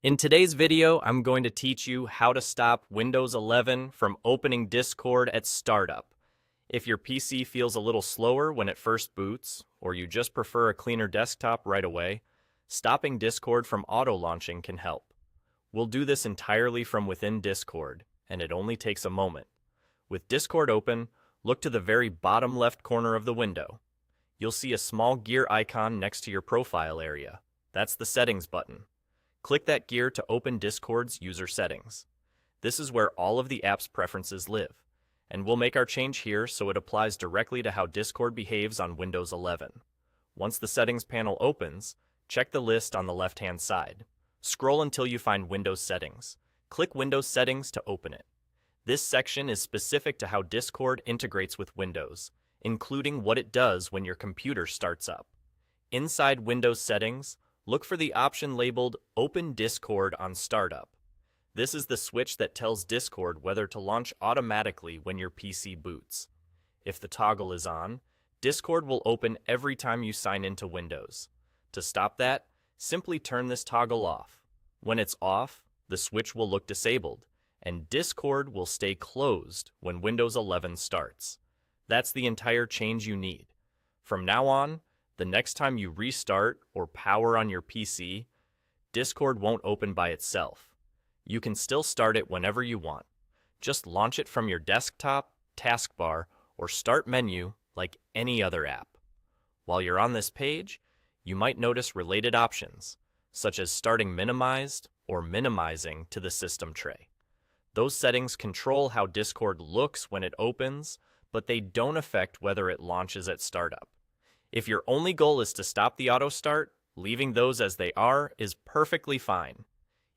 In today's video, I'm going to teach you how to stop Windows 11 from opening Discord at startup. If your PC feels a little slower when it first boots, or you just prefer a cleaner desktop right away, stopping Discord from auto-launching can help. We'll do this entirely from within Discord, and it only takes a moment. With Discord open, look to the very bottom left corner of the window. You'll see a small gear icon next to your profile area. That's the Settings button. Click that gear to open Discord's user settings. This is where all of the app's preferences live, and we'll make our change here so it applies directly to how Discord behaves on Windows 11. Once the settings panel opens, check the list on the left-hand side. Scroll until you find Windows Settings. Click Windows Settings to open it. This section is specific to how Discord integrates with Windows, including what it does when your computer starts up. Inside Windows Settings, look for the option labeled Open Discord on Startup. This is the switch that tells Discord whether to launch automatically when your PC boots. If the toggle is on, Discord will open every time you sign into Windows. To stop that, simply turn this toggle off. When it's off, the switch will look disabled, and Discord will stay closed when Windows 11 starts. That's the entire change you need. From now on, the next time you restart or power on your PC, Discord won't open by itself. You can still start it whenever you want. Just launch it from your desktop, taskbar, or start menu like any other app. While you're on this page, you might notice related options, such as starting minimized or minimizing to the system tray. Those settings control how Discord looks when it opens, but they don't affect whether it launches at startup. If your only goal is to stop the auto start, leaving those as they are is perfectly fine.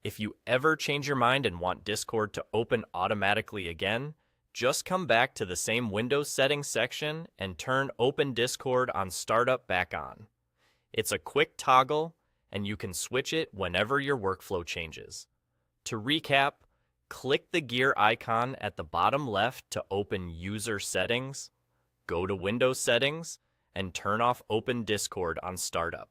If you ever change your mind and want Discord to open automatically again, just come back to the same Windows settings section and turn Open Discord on Startup back on. It's a quick toggle, and you can switch it whenever your workflow changes. To recap, click the gear icon at the bottom left to open User Settings, go to Windows Settings, and turn off Open Discord on startup.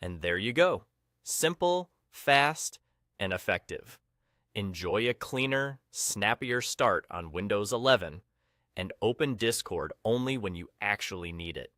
And there you go. Simple, fast, and effective. Enjoy a cleaner, snappier start on Windows 11, and open Discord only when you actually need it.